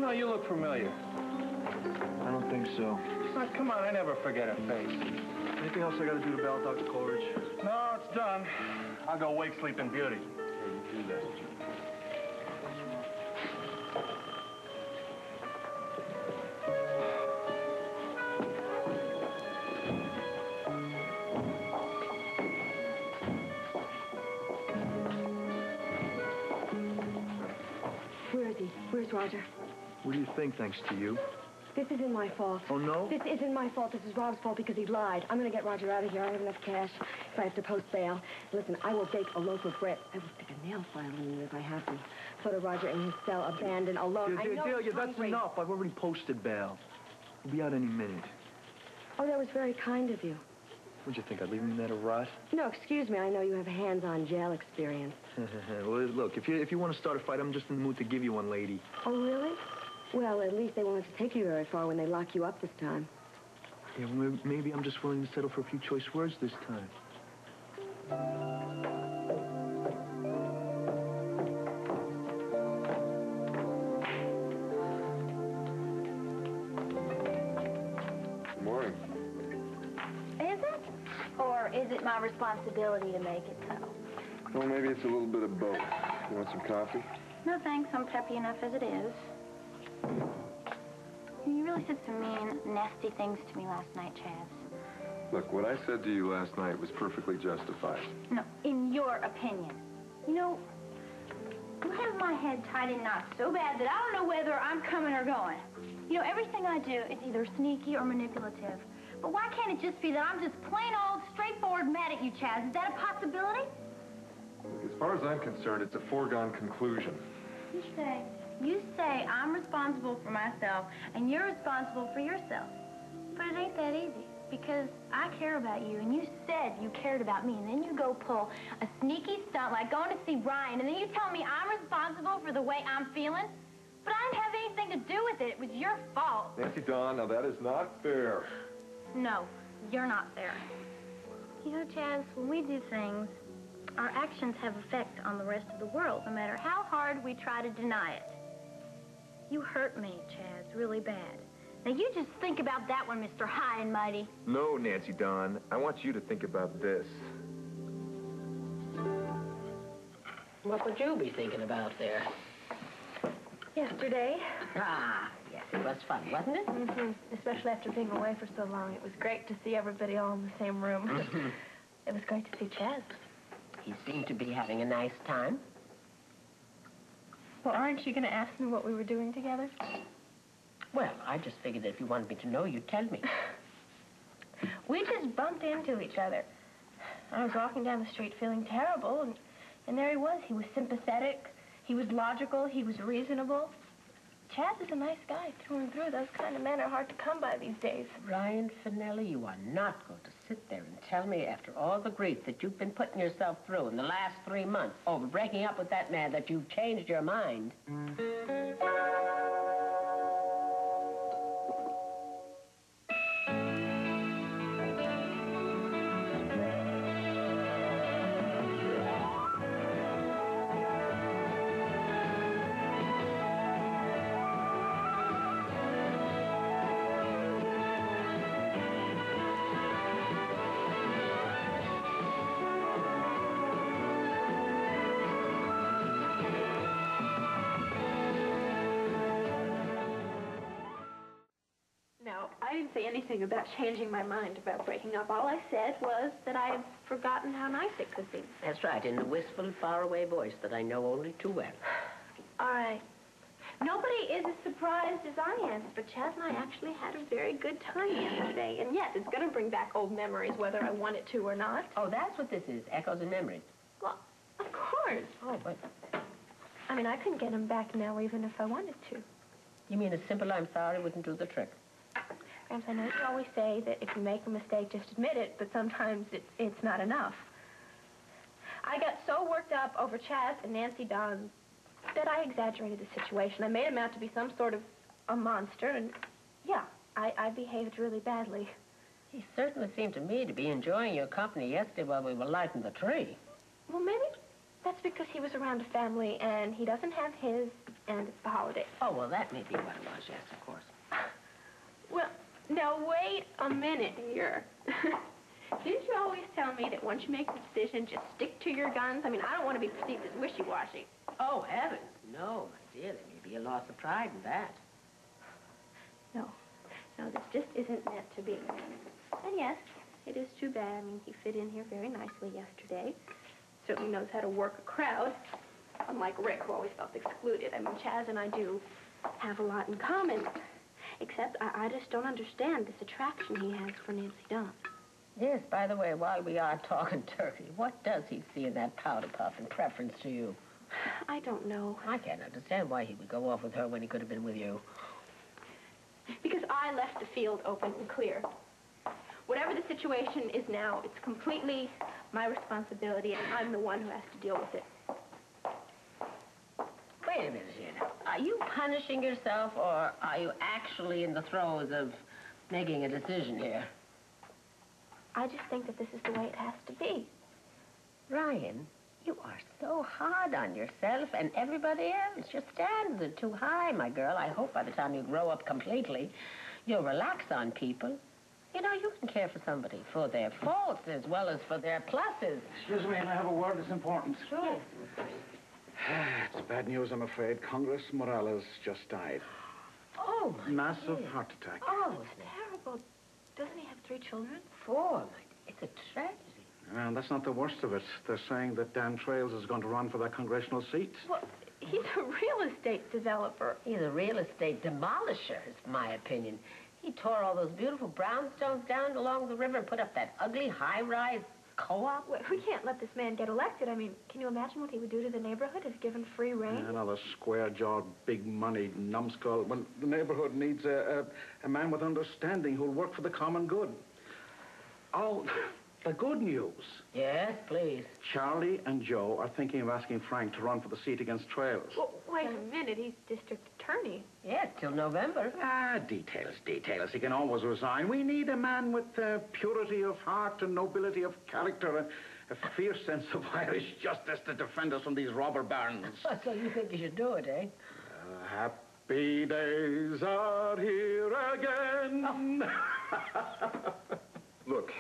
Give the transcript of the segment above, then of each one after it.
know, you look familiar. I don't think so. Oh, come on, I never forget a face. Anything else I gotta do to bail Dr. Coleridge? No, it's done. I'll go wake, sleep, in beauty. Yeah, you do that. Where is he? Where's Roger? What do you think, thanks to you? This isn't my fault. Oh, no? This isn't my fault. This is Rob's fault because he lied. I'm going to get Roger out of here. I have enough cash if I have to post bail. Listen, I will bake a loaf of bread. I will stick a nail file in it if I have to. So to Roger in his cell, abandoned, alone. Delia, that's enough. I've already posted bail. We'll be out any minute. Oh, that was very kind of you. What'd you think, I'd leave him there to rot? No, excuse me. I know you have hands-on jail experience. Well, look, if you want to start a fight, I'm just in the mood to give you one, lady. Oh, really? Well, at least they won't have to take you very far when they lock you up this time. Yeah, well, maybe I'm just willing to settle for a few choice words this time. Good morning. Is it? Or is it my responsibility to make it so? Well, maybe it's a little bit of both. You want some coffee? No, thanks. I'm peppy enough as it is. You really said some mean, nasty things to me last night, Chaz. Look, what I said to you last night was perfectly justified. No, in your opinion. You know, you have my head tied in knots so bad that I don't know whether I'm coming or going. You know, everything I do is either sneaky or manipulative. But why can't it just be that I'm just plain old, straightforward mad at you, Chaz? Is that a possibility? Look, as far as I'm concerned, it's a foregone conclusion. You say I'm responsible for myself, and you're responsible for yourself. But it ain't that easy, because I care about you, and you said you cared about me, and then you go pull a sneaky stunt like going to see Ryan, and then you tell me I'm responsible for the way I'm feeling? But I didn't have anything to do with it. It was your fault. Nancy Dawn, now that is not fair. No, you're not fair. You know, Chaz, when we do things, our actions have effect on the rest of the world, no matter how hard we try to deny it. You hurt me, Chaz, really bad. Now, you just think about that one, Mr. High and Mighty. No, Nancy Dawn. I want you to think about this. What would you be thinking about there? Yesterday. Ah, yes, it was fun, wasn't it? Mm-hmm. Especially after being away for so long. It was great to see everybody all in the same room. It was great to see Chaz. He seemed to be having a nice time. Well, aren't you going to ask me what we were doing together? Well, I just figured that if you wanted me to know, you'd tell me. We just bumped into each other. I was walking down the street feeling terrible, and there he was. He was sympathetic, he was logical, he was reasonable. Chaz is a nice guy through and through. Those kind of men are hard to come by these days. Ryan Finelli, you are not going to sit there and tell me after all the grief that you've been putting yourself through in the last 3 months over breaking up with that man that you've changed your mind. I didn't say anything about changing my mind about breaking up. All I said was that I had forgotten how nice it could be. That's right, in the wistful, faraway voice that I know only too well. All right. Nobody is as surprised as I am, but Chaz and I actually had a very good time yesterday. And yes, it's going to bring back old memories, whether I want it to or not. Oh, that's what this is, echoes and memories. Well, of course. Oh, but... I mean, I couldn't get them back now even if I wanted to. You mean a simple I'm sorry wouldn't do the trick? Gramps, I know you always say that if you make a mistake, just admit it, but sometimes it's not enough. I got so worked up over Chaz and Nancy Dawn that I exaggerated the situation. I made him out to be some sort of a monster, and yeah, I behaved really badly. He certainly seemed to me to be enjoying your company yesterday while we were lighting the tree. Well, maybe That's because he was around a family, and he doesn't have his, and it's the holiday. Oh, well, that may be what it was, yes, of course. Well, now wait a minute here. Didn't you always tell me that once you make a decision, just stick to your guns? I mean, I don't want to be perceived as wishy-washy. Oh, heavens, no, my dear, there may be a loss of pride in that. No, this just isn't meant to be. And yes, it is too bad. I mean, he fit in here very nicely yesterday. Certainly knows how to work a crowd, unlike Rick, who always felt excluded. I mean, Chaz and I do have a lot in common, except I just don't understand this attraction he has for Nancy Dunn. Yes, by the way, while we are talking turkey, what does he see in that powder puff in preference to you? I don't know. I can't understand why he would go off with her when he could have been with you. Because I left the field open and clear. Whatever the situation is now, it's completely my responsibility, and I'm the one who has to deal with it. Wait a minute here now. Are you punishing yourself, or are you actually in the throes of making a decision here? I just think that this is the way it has to be. Ryan, you are so hard on yourself and everybody else. Your standards are too high, my girl. I hope by the time you grow up completely, you'll relax on people. You know, you can care for somebody for their faults as well as for their pluses. Excuse me, I have a word that's important. Sure. It's bad news, I'm afraid. Congress Morales just died. Oh, my Massive dear. heart attack. Oh, Terrible. Doesn't he have 3 children? 4, it's a tragedy. Well, that's not the worst of it. They're saying that Dan Trails is going to run for that congressional seat. Well, he's a real estate developer. He's a real estate demolisher, is my opinion. He tore all those beautiful brownstones down along the river and put up that ugly high-rise co-op. Well, we can't let this man get elected. I mean, can you imagine what he would do to the neighborhood if given free rein? Another square-jawed, big-money numbskull. When the neighborhood needs a man with understanding who'll work for the common good. Oh, the good news. Yes, please. Charlie and Joe are thinking of asking Frank to run for the seat against Trails. Well, wait a minute. He's district attorney. Yes, till November. Details. He can always resign. We need a man with purity of heart and nobility of character and a fierce sense of Irish justice to defend us from these robber barons. So you think you should do it, eh? Happy days are here again. Oh. Look,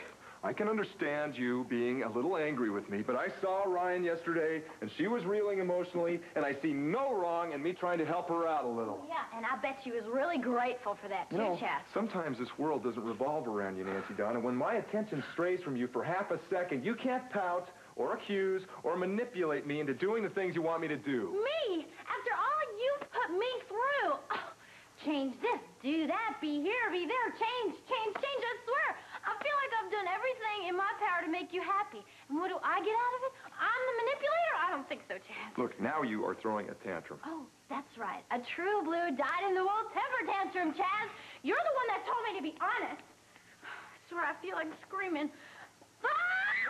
I can understand you being a little angry with me, but I saw Ryan yesterday, and she was reeling emotionally, and I see no wrong in me trying to help her out a little. Yeah, and I bet she was really grateful for that, too, Chaz. Sometimes this world doesn't revolve around you, Nancy Dunn, and when my attention strays from you for half a second, you can't pout or accuse or manipulate me into doing the things you want me to do. Me? After all you've put me through. Oh, change this, do that, be here, be there, change, I swear. I feel like I've done everything in my power to make you happy. And what do I get out of it? I'm the manipulator? I don't think so, Chaz. Look, now you are throwing a tantrum. Oh, that's right. A true blue dyed-in-the-wool temper tantrum, Chaz. You're the one that told me to be honest. I swear I feel like screaming. Ah!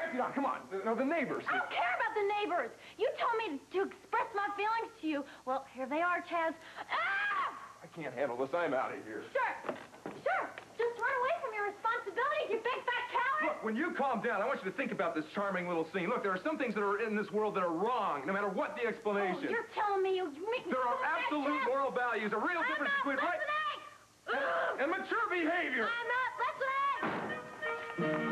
Nancy Dunn, come on. No, the neighbors. I don't care about the neighbors. You told me to express my feelings to you. Well, here they are, Chaz. Ah! I can't handle this. I'm out of here. Sure. Just run away from your responsibilities, you big fat coward. Look, when you calm down, I want you to think about this charming little scene. Look, there are some things that are in this world that are wrong, no matter what the explanation. Oh, you're telling me you... There are absolute moral values, a real difference between right I'm not listening! and mature behavior. I'm not listening!